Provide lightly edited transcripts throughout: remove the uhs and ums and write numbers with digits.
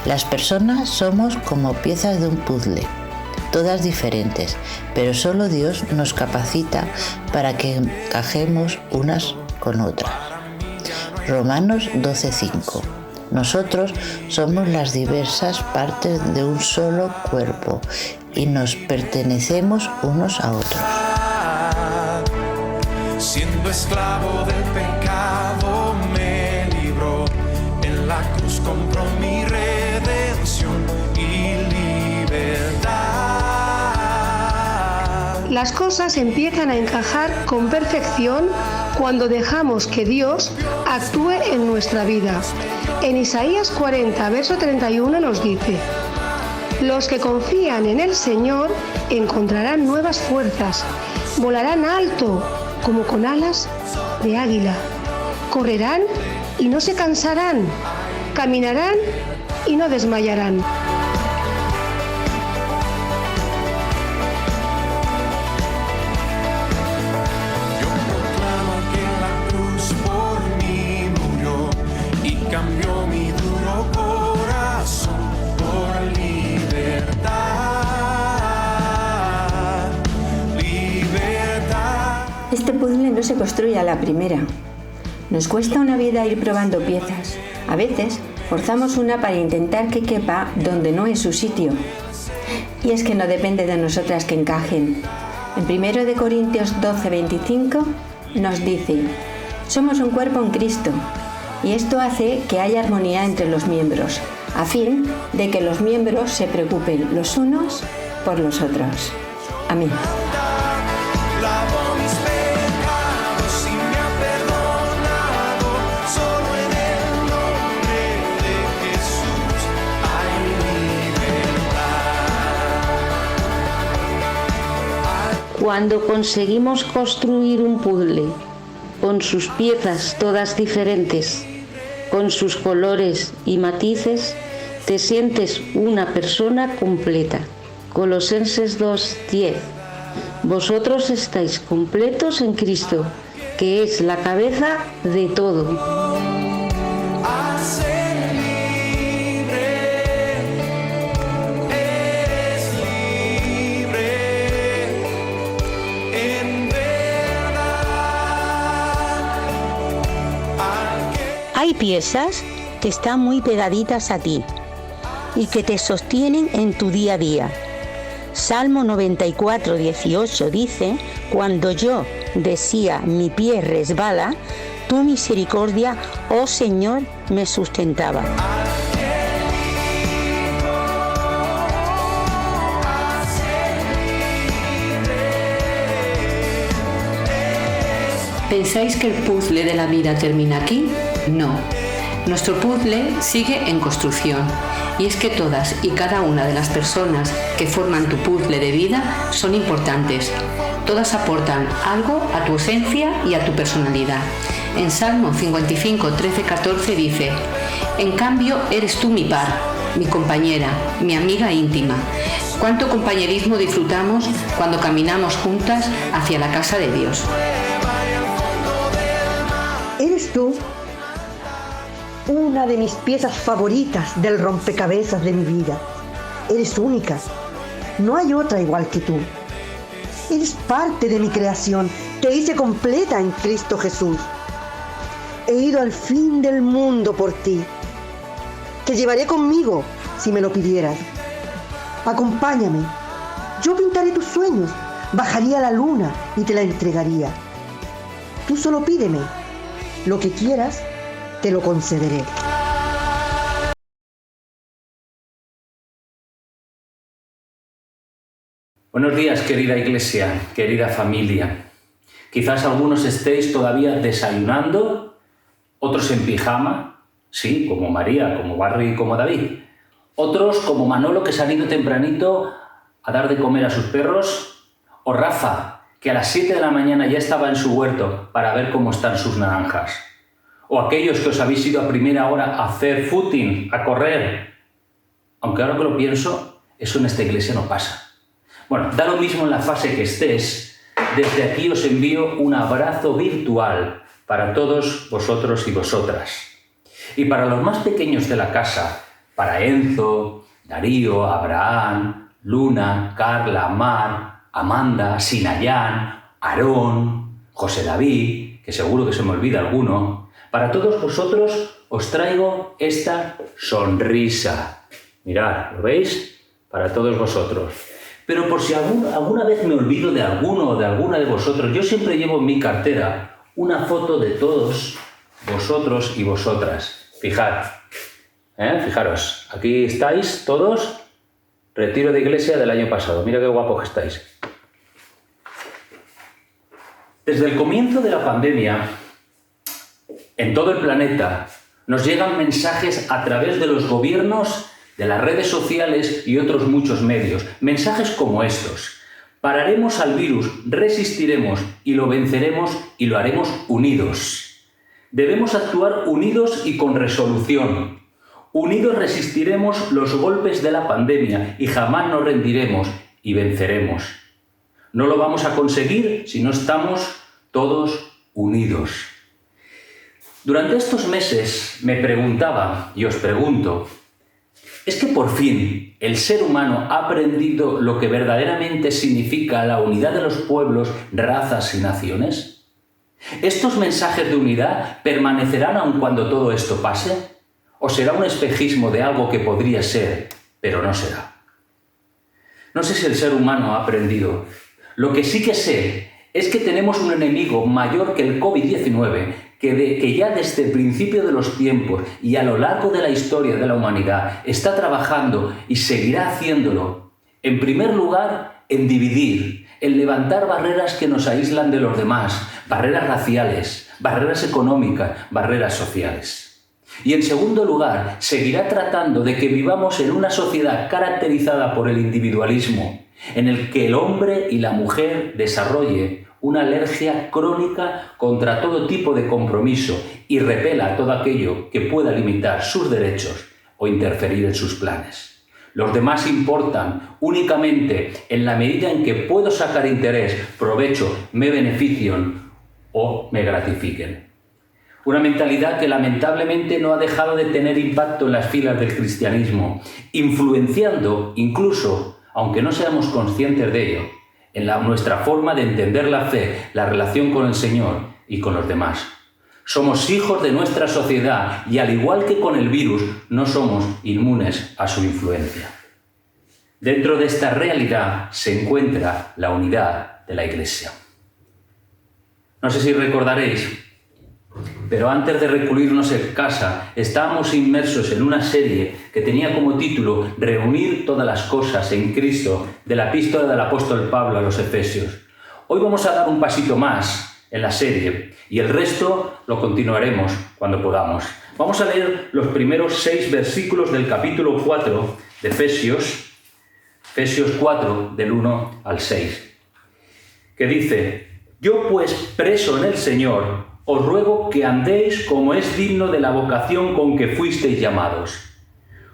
Las personas somos como piezas de un puzzle, todas diferentes, pero solo Dios nos capacita para que encajemos unas con otras. Romanos 12:5. Nosotros somos las diversas partes de un solo cuerpo y nos pertenecemos unos a otros. Siendo esclavo del pecado me libró, en la cruz compró mi redención y libertad. Las cosas empiezan a encajar con perfección cuando dejamos que Dios actúe en nuestra vida. En Isaías 40, verso 31 nos dice: los que confían en el Señor encontrarán nuevas fuerzas, volarán alto como con alas de águila, correrán y no se cansarán, caminarán y no desmayarán. Cambió mi duro corazón por libertad, libertad. Este puzzle no se construye a la primera. Nos cuesta una vida ir probando piezas. A veces forzamos una para intentar que quepa donde no es su sitio. Y es que no depende de nosotras que encajen. En 1 Corintios 12:25 nos dice: somos un cuerpo en Cristo. Y esto hace que haya armonía entre los miembros, a fin de que los miembros se preocupen los unos por los otros. Amén. Cuando conseguimos construir un puzzle con sus piezas todas diferentes, con sus colores y matices, te sientes una persona completa. Colosenses 2:10. Vosotros estáis completos en Cristo, que es la cabeza de todo. Hay piezas que están muy pegaditas a ti y que te sostienen en tu día a día. Salmo 94:18 dice: cuando yo decía mi pie resbala, tu misericordia, oh Señor, me sustentaba. ¿Pensáis que el puzzle de la vida termina aquí? No. Nuestro puzzle sigue en construcción. Y es que todas y cada una de las personas que forman tu puzzle de vida son importantes. Todas aportan algo a tu esencia y a tu personalidad. En Salmo 55, 13, 14 dice: en cambio eres tú mi par, mi compañera, mi amiga íntima. ¿Cuánto compañerismo disfrutamos cuando caminamos juntas hacia la casa de Dios? ¿Eres tú una de mis piezas favoritas del rompecabezas de mi vida? Eres única. No hay otra igual que tú. Eres parte de mi creación. Te hice completa en Cristo Jesús. He ido al fin del mundo por ti. Te llevaré conmigo si me lo pidieras. Acompáñame. Yo pintaré tus sueños. Bajaría a la luna y te la entregaría. Tú solo pídeme. Lo que quieras, te lo concederé. Buenos días, querida iglesia, querida familia. Quizás algunos estéis todavía desayunando, otros en pijama, sí, como María, como Barry y como David. Otros como Manolo, que se han ido tempranito a dar de comer a sus perros, o Rafa, que a las 7 de la mañana ya estaba en su huerto para ver cómo están sus naranjas. O aquellos que os habéis ido a primera hora a hacer footing, a correr. Aunque ahora que lo pienso, eso en esta iglesia no pasa. Bueno, da lo mismo en la fase que estés. Desde aquí os envío un abrazo virtual para todos vosotros y vosotras. Y para los más pequeños de la casa, para Enzo, Darío, Abraham, Luna, Carla, Mar, Amanda, Sinayán, Aarón, José David, que seguro que se me olvida alguno. Para todos vosotros os traigo esta sonrisa. Mirad, ¿lo veis? Para todos vosotros. Pero por si alguna vez me olvido de alguno o de alguna de vosotros, yo siempre llevo en mi cartera una foto de todos vosotros y vosotras. Fijaros, aquí estáis todos. Retiro de iglesia del año pasado. Mira qué guapos que estáis. Desde el comienzo de la pandemia, en todo el planeta, nos llegan mensajes a través de los gobiernos, de las redes sociales y otros muchos medios. Mensajes como estos. Pararemos al virus, resistiremos y lo venceremos y lo haremos unidos. Debemos actuar unidos y con resolución. Unidos resistiremos los golpes de la pandemia y jamás nos rendiremos y venceremos. No lo vamos a conseguir si no estamos todos unidos. Durante estos meses me preguntaba, y os pregunto, ¿es que por fin el ser humano ha aprendido lo que verdaderamente significa la unidad de los pueblos, razas y naciones? ¿Estos mensajes de unidad permanecerán aun cuando todo esto pase? ¿O será un espejismo de algo que podría ser, pero no será? No sé si el ser humano ha aprendido. Lo que sí que sé es que tenemos un enemigo mayor que el COVID-19, que ya desde el principio de los tiempos y a lo largo de la historia de la humanidad está trabajando y seguirá haciéndolo, en primer lugar, en dividir, en levantar barreras que nos aíslan de los demás, barreras raciales, barreras económicas, barreras sociales. Y en segundo lugar, seguirá tratando de que vivamos en una sociedad caracterizada por el individualismo, en el que el hombre y la mujer desarrolle una alergia crónica contra todo tipo de compromiso y repela todo aquello que pueda limitar sus derechos o interferir en sus planes. Los demás importan únicamente en la medida en que puedo sacar interés, provecho, me benefician o me gratifiquen. Una mentalidad que lamentablemente no ha dejado de tener impacto en las filas del cristianismo, influenciando incluso, aunque no seamos conscientes de ello, en nuestra forma de entender la fe, la relación con el Señor y con los demás. Somos hijos de nuestra sociedad y al igual que con el virus, no somos inmunes a su influencia. Dentro de esta realidad se encuentra la unidad de la Iglesia. No sé si recordaréis, pero antes de recluirnos en casa, estábamos inmersos en una serie que tenía como título Reunir todas las cosas en Cristo, de la epístola del apóstol Pablo a los Efesios. Hoy vamos a dar un pasito más en la serie y el resto lo continuaremos cuando podamos. Vamos a leer los primeros 6 versículos del capítulo 4 de Efesios 4, del 1 al 6, que dice: Yo pues, preso en el Señor, os ruego que andéis como es digno de la vocación con que fuisteis llamados,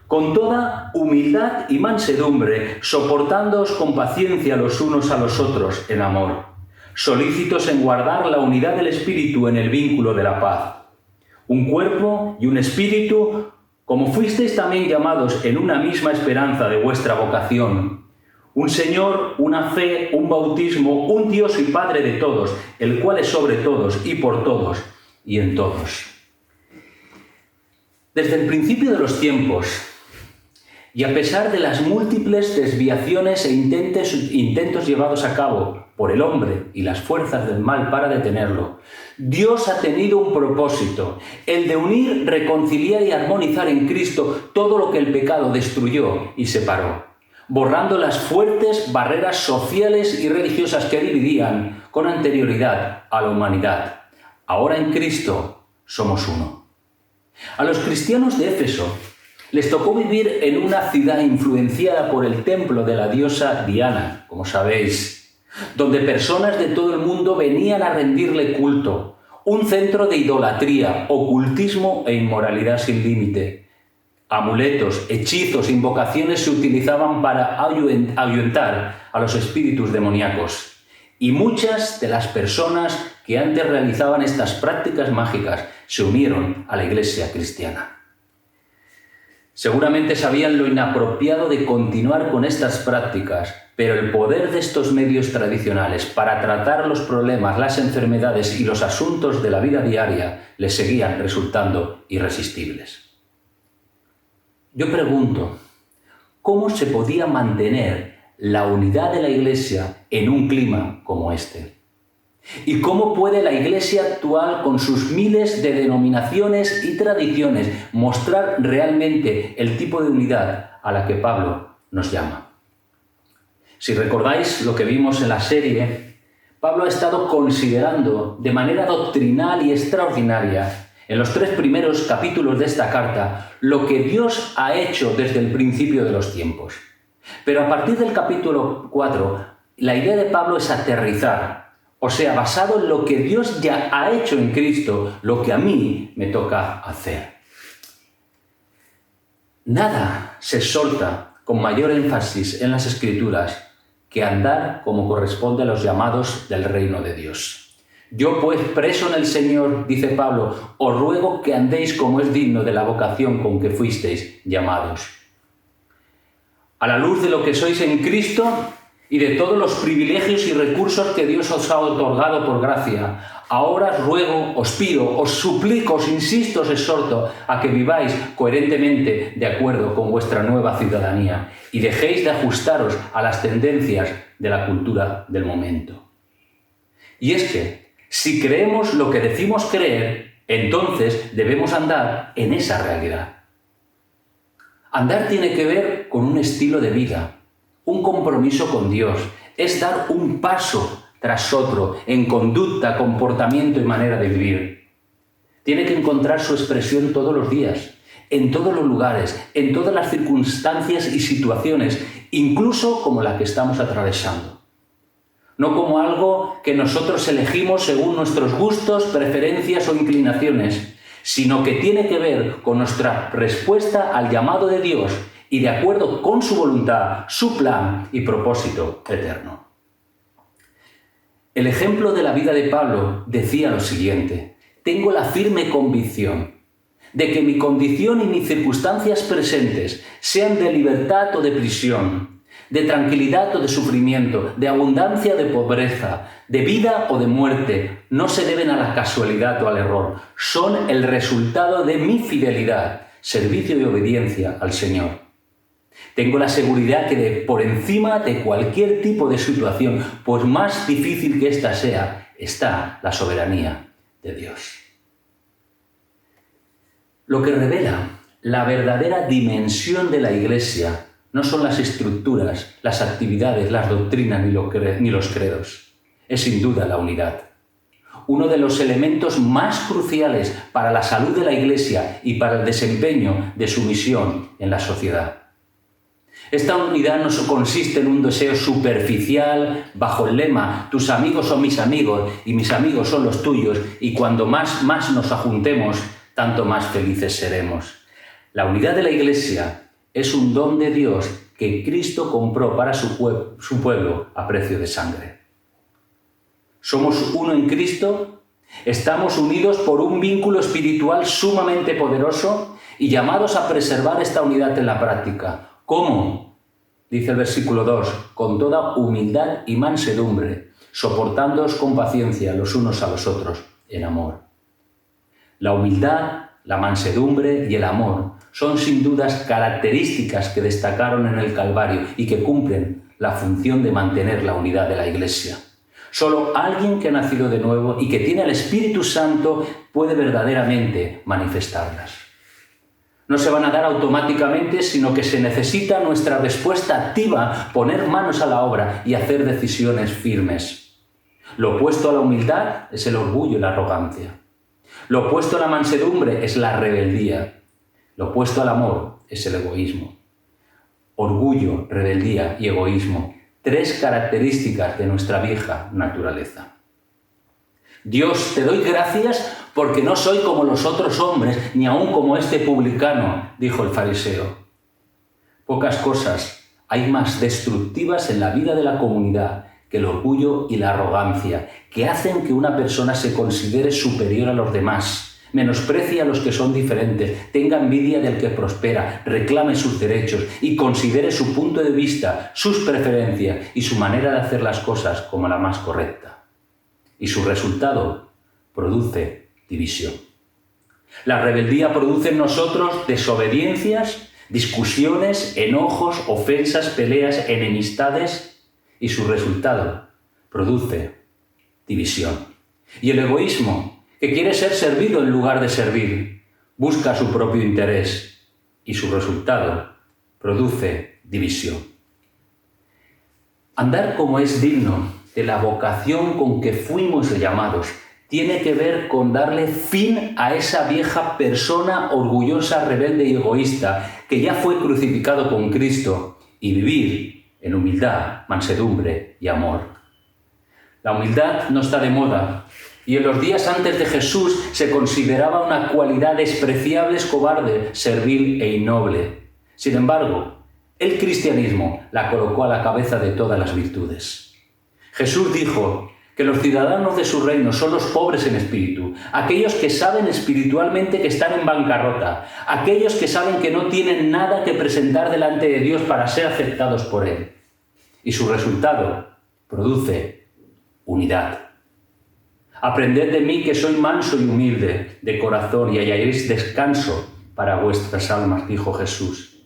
con toda humildad y mansedumbre, soportándoos con paciencia los unos a los otros en amor, solícitos en guardar la unidad del Espíritu en el vínculo de la paz. Un cuerpo y un espíritu, como fuisteis también llamados en una misma esperanza de vuestra vocación. Un Señor, una fe, un bautismo, un Dios y Padre de todos, el cual es sobre todos y por todos y en todos. Desde el principio de los tiempos, y a pesar de las múltiples desviaciones e intentos llevados a cabo por el hombre y las fuerzas del mal para detenerlo, Dios ha tenido un propósito, el de unir, reconciliar y armonizar en Cristo todo lo que el pecado destruyó y separó, borrando las fuertes barreras sociales y religiosas que dividían con anterioridad a la humanidad. Ahora en Cristo somos uno. A los cristianos de Éfeso les tocó vivir en una ciudad influenciada por el templo de la diosa Diana, como sabéis, donde personas de todo el mundo venían a rendirle culto, un centro de idolatría, ocultismo e inmoralidad sin límite. Amuletos, hechizos, invocaciones se utilizaban para ahuyentar a los espíritus demoníacos. Y muchas de las personas que antes realizaban estas prácticas mágicas se unieron a la iglesia cristiana. Seguramente sabían lo inapropiado de continuar con estas prácticas, pero el poder de estos medios tradicionales para tratar los problemas, las enfermedades y los asuntos de la vida diaria les seguían resultando irresistibles. Yo pregunto, ¿cómo se podía mantener la unidad de la Iglesia en un clima como este? ¿Y cómo puede la Iglesia actual, con sus miles de denominaciones y tradiciones, mostrar realmente el tipo de unidad a la que Pablo nos llama? Si recordáis lo que vimos en la serie, Pablo ha estado considerando de manera doctrinal y extraordinaria, en los 3 primeros capítulos de esta carta, lo que Dios ha hecho desde el principio de los tiempos. Pero a partir del capítulo 4, la idea de Pablo es aterrizar. O sea, basado en lo que Dios ya ha hecho en Cristo, lo que a mí me toca hacer. Nada se exhorta con mayor énfasis en las Escrituras que andar como corresponde a los llamados del reino de Dios. Yo pues, preso en el Señor, dice Pablo, os ruego que andéis como es digno de la vocación con que fuisteis llamados. A la luz de lo que sois en Cristo, y de todos los privilegios y recursos que Dios os ha otorgado por gracia, ahora os ruego, os pido, os suplico, os insisto, os exhorto a que viváis coherentemente de acuerdo con vuestra nueva ciudadanía y dejéis de ajustaros a las tendencias de la cultura del momento. Y es que, si creemos lo que decimos creer, entonces debemos andar en esa realidad. Andar tiene que ver con un estilo de vida, un compromiso con Dios, es dar un paso tras otro en conducta, comportamiento y manera de vivir. Tiene que encontrar su expresión todos los días, en todos los lugares, en todas las circunstancias y situaciones, incluso como la que estamos atravesando. No como algo que nosotros elegimos según nuestros gustos, preferencias o inclinaciones, sino que tiene que ver con nuestra respuesta al llamado de Dios y de acuerdo con su voluntad, su plan y propósito eterno. El ejemplo de la vida de Pablo decía lo siguiente: tengo la firme convicción de que mi condición y mis circunstancias presentes, sean de libertad o de prisión, de tranquilidad o de sufrimiento, de abundancia o de pobreza, de vida o de muerte, no se deben a la casualidad o al error, son el resultado de mi fidelidad, servicio y obediencia al Señor. Tengo la seguridad que por encima de cualquier tipo de situación, por más difícil que ésta sea, está la soberanía de Dios. Lo que revela la verdadera dimensión de la Iglesia no son las estructuras, las actividades, las doctrinas ni los credos. Es sin duda la unidad. Uno de los elementos más cruciales para la salud de la Iglesia y para el desempeño de su misión en la sociedad. Esta unidad no consiste en un deseo superficial bajo el lema «tus amigos son mis amigos y mis amigos son los tuyos» y cuando más nos ajuntemos, tanto más felices seremos. La unidad de la Iglesia es un don de Dios que Cristo compró para su pueblo a precio de sangre. Somos uno en Cristo, estamos unidos por un vínculo espiritual sumamente poderoso y llamados a preservar esta unidad en la práctica. ¿Cómo? Dice el versículo 2, con toda humildad y mansedumbre, soportándoos con paciencia los unos a los otros en amor. La humildad, la mansedumbre y el amor son sin dudas características que destacaron en el Calvario y que cumplen la función de mantener la unidad de la Iglesia. Solo alguien que ha nacido de nuevo y que tiene el Espíritu Santo puede verdaderamente manifestarlas. No se van a dar automáticamente, sino que se necesita nuestra respuesta activa, poner manos a la obra y hacer decisiones firmes. Lo opuesto a la humildad es el orgullo y la arrogancia. Lo opuesto a la mansedumbre es la rebeldía. Lo opuesto al amor es el egoísmo. Orgullo, rebeldía y egoísmo. 3 características de nuestra vieja naturaleza. Dios, te doy gracias porque no soy como los otros hombres, ni aun como este publicano, dijo el fariseo. Pocas cosas hay más destructivas en la vida de la comunidad que el orgullo y la arrogancia, que hacen que una persona se considere superior a los demás, menosprecie a los que son diferentes, tenga envidia del que prospera, reclame sus derechos y considere su punto de vista, sus preferencias y su manera de hacer las cosas como la más correcta. Y su resultado produce división. La rebeldía produce en nosotros desobediencias, discusiones, enojos, ofensas, peleas, enemistades, y su resultado produce división. Y el egoísmo, que quiere ser servido en lugar de servir, busca su propio interés, y su resultado produce división. Andar como es digno de la vocación con que fuimos llamados tiene que ver con darle fin a esa vieja persona orgullosa, rebelde y egoísta que ya fue crucificado con Cristo y vivir en humildad, mansedumbre y amor. La humildad no está de moda y en los días antes de Jesús se consideraba una cualidad despreciable, cobarde, servil e innoble. Sin embargo, el cristianismo la colocó a la cabeza de todas las virtudes. Jesús dijo que los ciudadanos de su reino son los pobres en espíritu, aquellos que saben espiritualmente que están en bancarrota, aquellos que saben que no tienen nada que presentar delante de Dios para ser aceptados por Él. Y su resultado produce unidad. Aprended de mí que soy manso y humilde de corazón y hallaréis descanso para vuestras almas, dijo Jesús.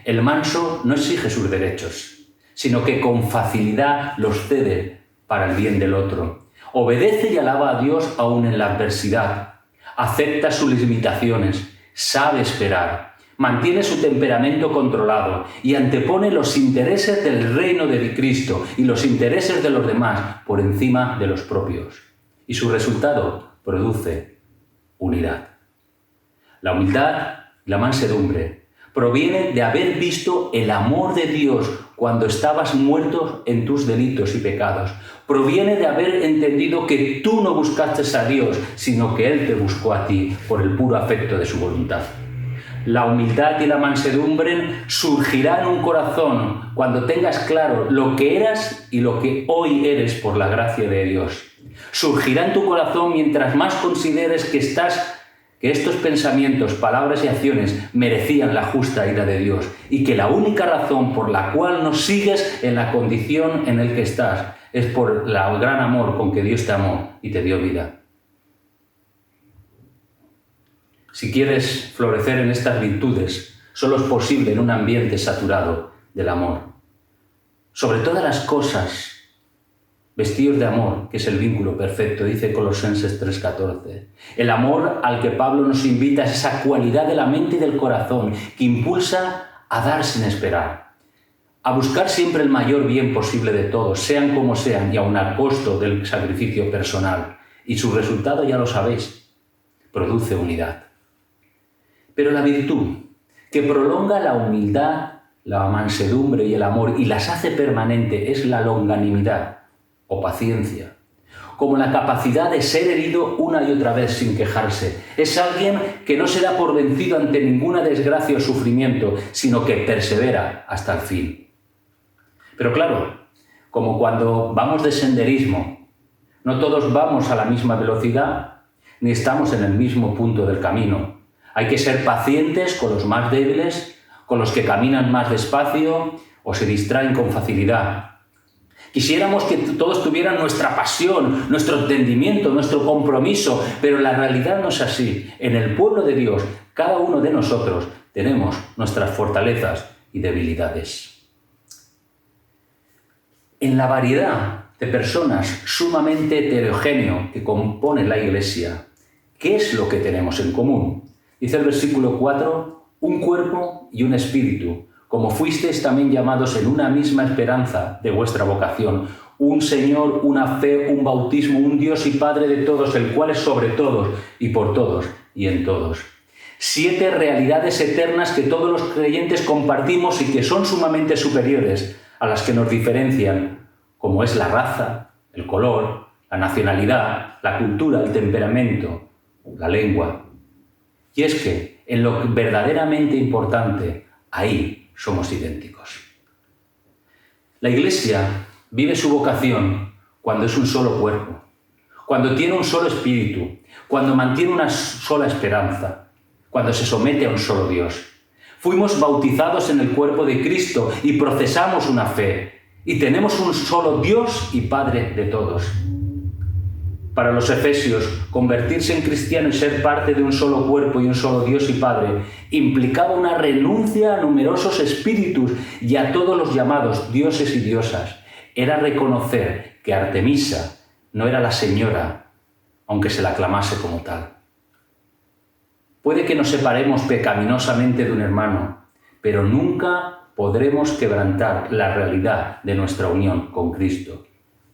El manso no exige sus derechos, sino que con facilidad los cede para el bien del otro. Obedece y alaba a Dios aún en la adversidad. Acepta sus limitaciones, sabe esperar, mantiene su temperamento controlado y antepone los intereses del reino de Cristo y los intereses de los demás por encima de los propios. Y su resultado produce unidad. La humildad y la mansedumbre proviene de haber visto el amor de Dios cuando estabas muerto en tus delitos y pecados. Proviene de haber entendido que tú no buscaste a Dios, sino que Él te buscó a ti por el puro afecto de su voluntad. La humildad y la mansedumbre surgirá en un corazón cuando tengas claro lo que eras y lo que hoy eres por la gracia de Dios. Surgirá en tu corazón mientras más consideres que estos pensamientos, palabras y acciones merecían la justa ira de Dios y que la única razón por la cual no sigues en la condición en la que estás es por el gran amor con que Dios te amó y te dio vida. Si quieres florecer en estas virtudes, solo es posible en un ambiente saturado del amor. Sobre todas las cosas, vestidos de amor, que es el vínculo perfecto, dice Colosenses 3:14. El amor al que Pablo nos invita es esa cualidad de la mente y del corazón que impulsa a dar sin esperar, a buscar siempre el mayor bien posible de todos, sean como sean y aun al costo del sacrificio personal. Y su resultado, ya lo sabéis, produce unidad. Pero la virtud que prolonga la humildad, la mansedumbre y el amor y las hace permanente es la longanimidad o paciencia, como la capacidad de ser herido una y otra vez sin quejarse. Es alguien que no se da por vencido ante ninguna desgracia o sufrimiento, sino que persevera hasta el fin. Pero claro, como cuando vamos de senderismo, no todos vamos a la misma velocidad, ni estamos en el mismo punto del camino. Hay que ser pacientes con los más débiles, con los que caminan más despacio o se distraen con facilidad. Quisiéramos que todos tuvieran nuestra pasión, nuestro entendimiento, nuestro compromiso, pero la realidad no es así. En el pueblo de Dios, cada uno de nosotros tenemos nuestras fortalezas y debilidades. En la variedad de personas sumamente heterogéneo que compone la Iglesia, ¿qué es lo que tenemos en común? Dice el versículo 4, un cuerpo y un espíritu, como fuisteis también llamados en una misma esperanza de vuestra vocación, un Señor, una fe, un bautismo, un Dios y Padre de todos, el cual es sobre todos y por todos y en todos. 7 realidades eternas que todos los creyentes compartimos y que son sumamente superiores a las que nos diferencian, como es la raza, el color, la nacionalidad, la cultura, el temperamento, la lengua. Y es que, en lo verdaderamente importante, ahí somos idénticos. La Iglesia vive su vocación cuando es un solo cuerpo, cuando tiene un solo espíritu, cuando mantiene una sola esperanza, cuando se somete a un solo Dios. Fuimos bautizados en el cuerpo de Cristo y profesamos una fe, y tenemos un solo Dios y Padre de todos. Para los efesios, convertirse en cristiano y ser parte de un solo cuerpo y un solo Dios y Padre implicaba una renuncia a numerosos espíritus y a todos los llamados dioses y diosas. Era reconocer que Artemisa no era la señora, aunque se la aclamase como tal. Puede que nos separemos pecaminosamente de un hermano, pero nunca podremos quebrantar la realidad de nuestra unión con Cristo.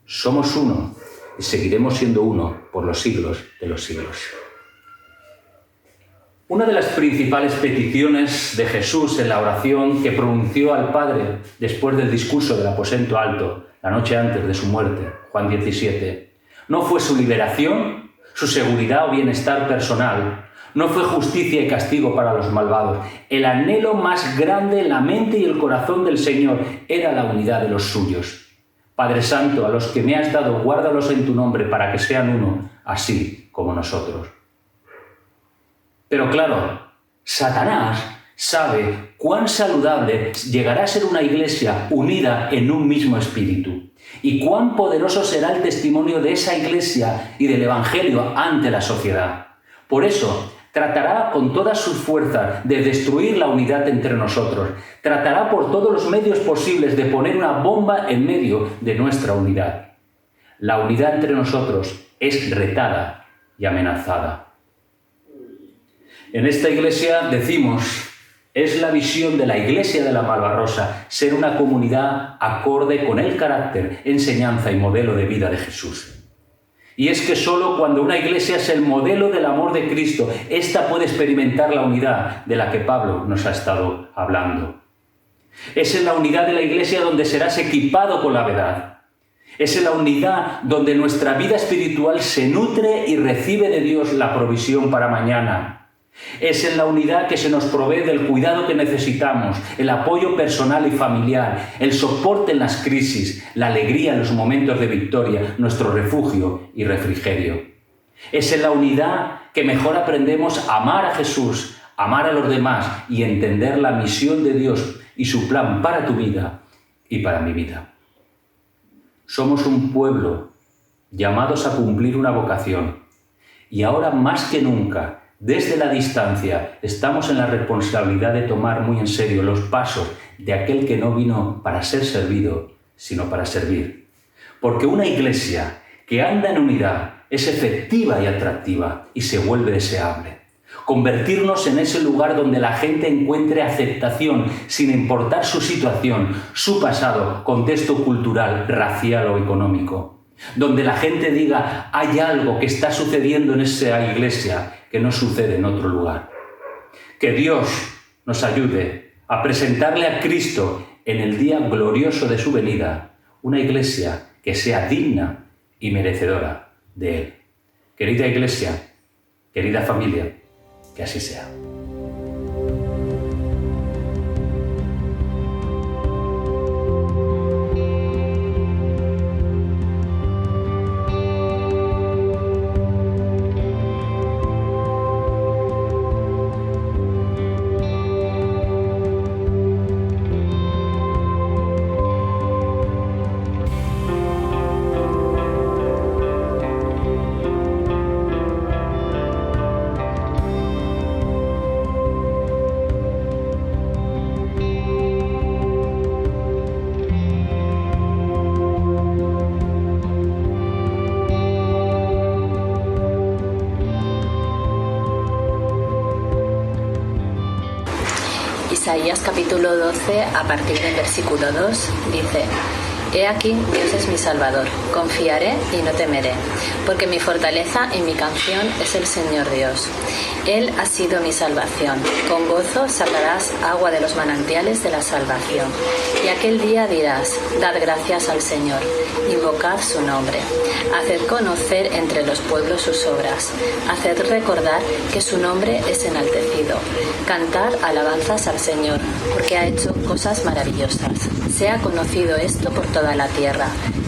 Somos uno y seguiremos siendo uno por los siglos de los siglos. Una de las principales peticiones de Jesús en la oración que pronunció al Padre después del discurso del aposento alto, la noche antes de su muerte, Juan 17, no fue su liberación, su seguridad o bienestar personal, no fue justicia y castigo para los malvados. El anhelo más grande en la mente y el corazón del Señor era la unidad de los suyos. Padre Santo, a los que me has dado, guárdalos en tu nombre para que sean uno, así como nosotros. Pero claro, Satanás sabe cuán saludable llegará a ser una iglesia unida en un mismo espíritu y cuán poderoso será el testimonio de esa iglesia y del Evangelio ante la sociedad. Por eso, tratará con todas sus fuerzas de destruir la unidad entre nosotros. Tratará por todos los medios posibles de poner una bomba en medio de nuestra unidad. La unidad entre nosotros es retada y amenazada. En esta iglesia decimos, es la visión de la Iglesia de la Malvarrosa, ser una comunidad acorde con el carácter, enseñanza y modelo de vida de Jesús. Y es que solo cuando una iglesia es el modelo del amor de Cristo, ésta puede experimentar la unidad de la que Pablo nos ha estado hablando. Es en la unidad de la iglesia donde serás equipado con la verdad. Es en la unidad donde nuestra vida espiritual se nutre y recibe de Dios la provisión para mañana. Es en la unidad que se nos provee del cuidado que necesitamos, el apoyo personal y familiar, el soporte en las crisis, la alegría en los momentos de victoria, nuestro refugio y refrigerio. Es en la unidad que mejor aprendemos a amar a Jesús, amar a los demás y entender la misión de Dios y su plan para tu vida y para mi vida. Somos un pueblo llamados a cumplir una vocación y ahora más que nunca, desde la distancia, estamos en la responsabilidad de tomar muy en serio los pasos de aquel que no vino para ser servido, sino para servir. Porque una iglesia que anda en unidad es efectiva y atractiva y se vuelve deseable. Convertirnos en ese lugar donde la gente encuentre aceptación sin importar su situación, su pasado, contexto cultural, racial o económico. Donde la gente diga, hay algo que está sucediendo en esa iglesia que no sucede en otro lugar. Que Dios nos ayude a presentarle a Cristo en el día glorioso de su venida, una iglesia que sea digna y merecedora de Él. Querida iglesia, querida familia, que así sea. Isaías capítulo 12, a partir del versículo 2, dice: He aquí, Dios es mi Salvador, confiaré y no temeré, porque mi fortaleza y mi canción es el Señor Dios. Él ha sido mi salvación, con gozo sacarás agua de los manantiales de la salvación. Y aquel día dirás: Dad gracias al Señor, invocad su nombre, haced conocer entre los pueblos sus obras, haced recordar que su nombre es enaltecido, cantad alabanzas al Señor, porque ha hecho cosas maravillosas. Sea conocido esto por toda la tierra.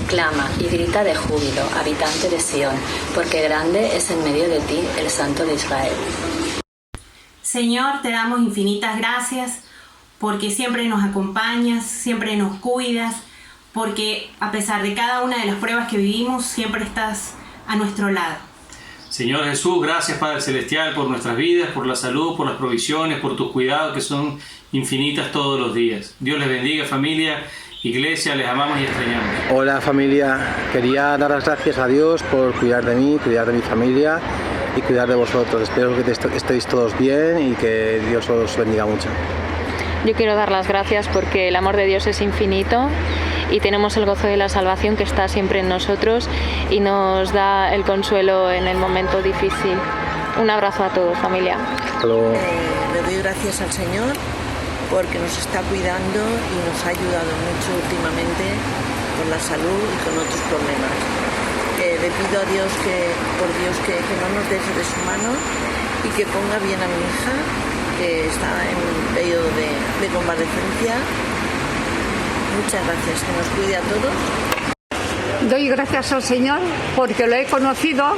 Clama y grita de júbilo, habitante de Sión, porque grande es en medio de ti el Santo de Israel. Señor, te damos infinitas gracias porque siempre nos acompañas, siempre nos cuidas, porque a pesar de cada una de las pruebas que vivimos, siempre estás a nuestro lado. Señor Jesús, gracias Padre Celestial por nuestras vidas, por la salud, por las provisiones, por tus cuidados que son infinitas todos los días. Dios les bendiga, familia, iglesia, les amamos y extrañamos. Hola familia, quería dar las gracias a Dios por cuidar de mí, cuidar de mi familia y cuidar de vosotros. Espero que estéis todos bien y que Dios os bendiga mucho. Yo quiero dar las gracias porque el amor de Dios es infinito y tenemos el gozo de la salvación que está siempre en nosotros y nos da el consuelo en el momento difícil. Un abrazo a todos, familia. Hasta luego. Le doy gracias al Señor porque nos está cuidando y nos ha ayudado mucho últimamente con la salud y con otros problemas. Le pido a Dios que no nos deje de su mano y que ponga bien a mi hija, que está en un periodo de convalecencia. Muchas gracias, que nos cuide a todos. Doy gracias al Señor porque lo he conocido,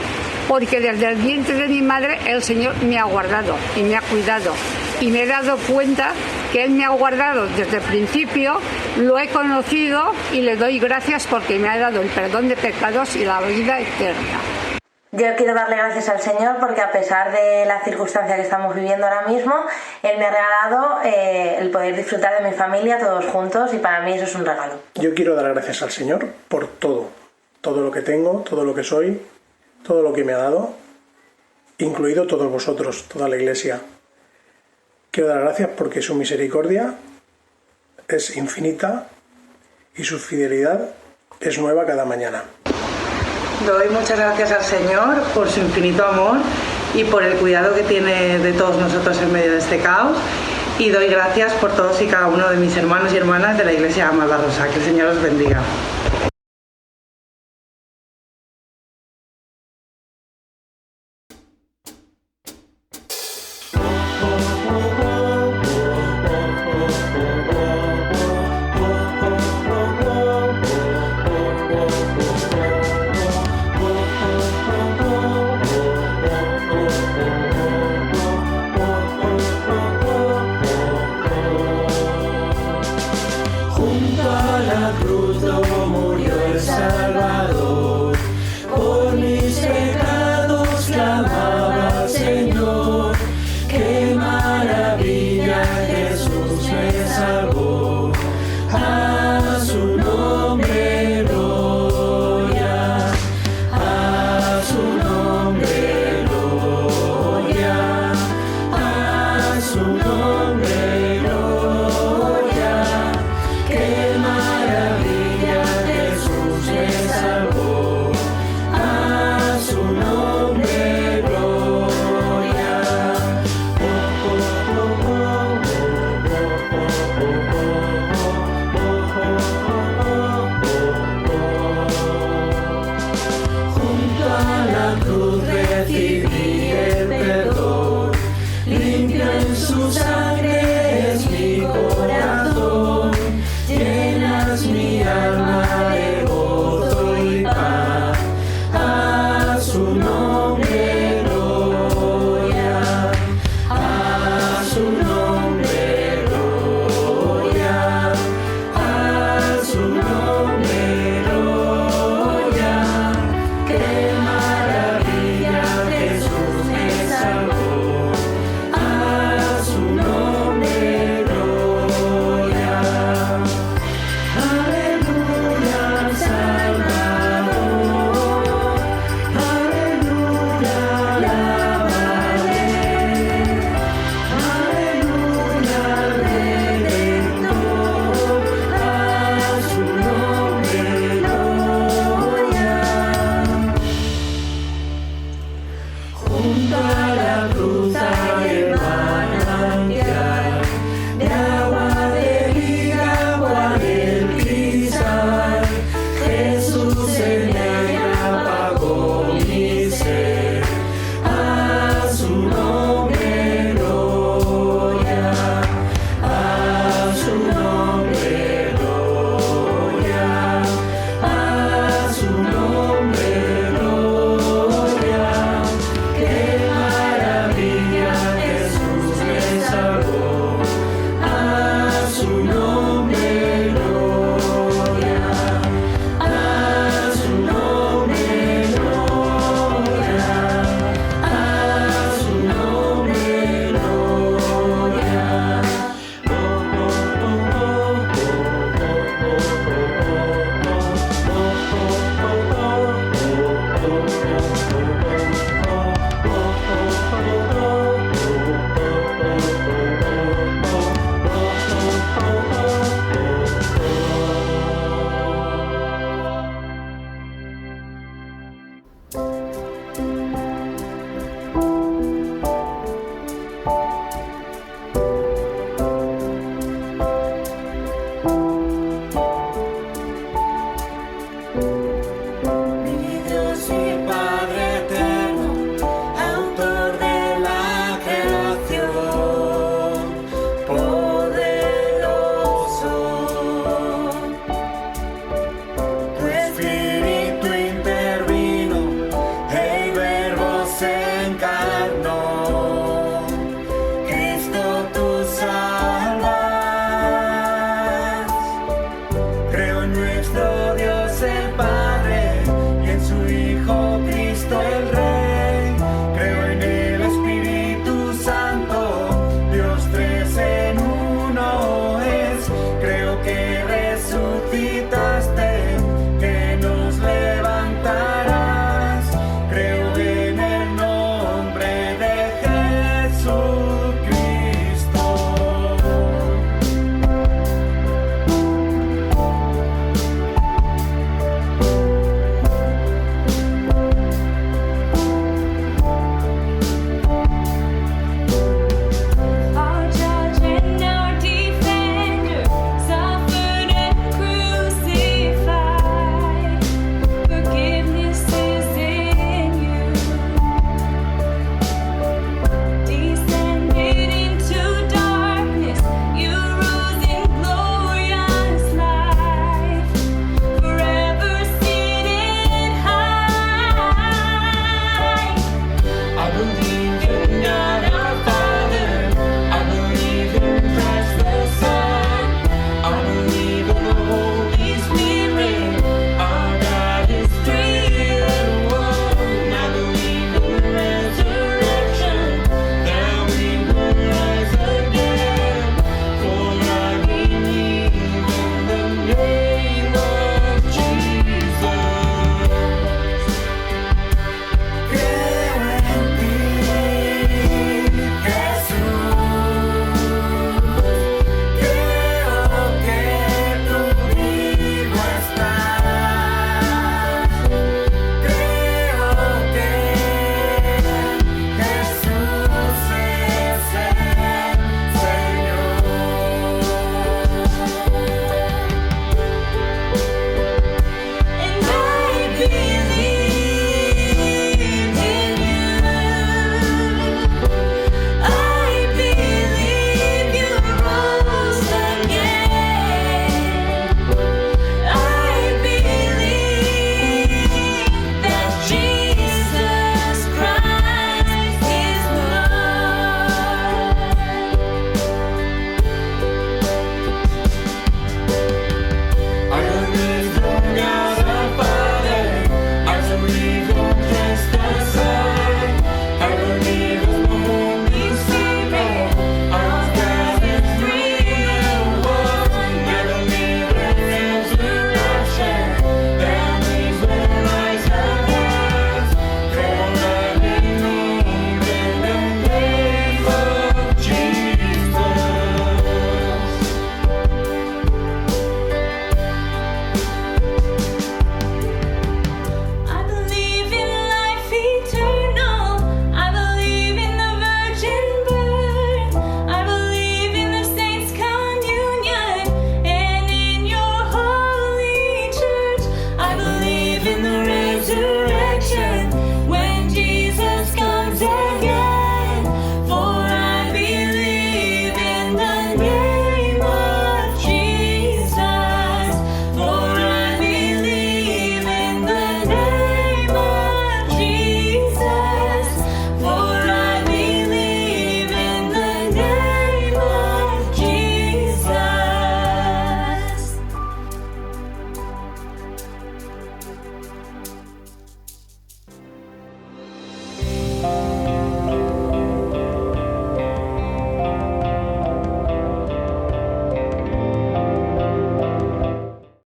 porque desde el vientre de mi madre el Señor me ha guardado y me ha cuidado. Y me he dado cuenta que Él me ha guardado desde el principio, lo he conocido y le doy gracias porque me ha dado el perdón de pecados y la vida eterna. Yo quiero darle gracias al Señor porque a pesar de la circunstancia que estamos viviendo ahora mismo, Él me ha regalado el poder disfrutar de mi familia todos juntos y para mí eso es un regalo. Yo quiero dar gracias al Señor por todo lo que tengo, todo lo que soy, todo lo que me ha dado, incluido todos vosotros, toda la Iglesia. Quiero dar gracias porque su misericordia es infinita y su fidelidad es nueva cada mañana. Doy muchas gracias al Señor por su infinito amor y por el cuidado que tiene de todos nosotros en medio de este caos. Y doy gracias por todos y cada uno de mis hermanos y hermanas de la Iglesia Malvarrosa. Que el Señor os bendiga.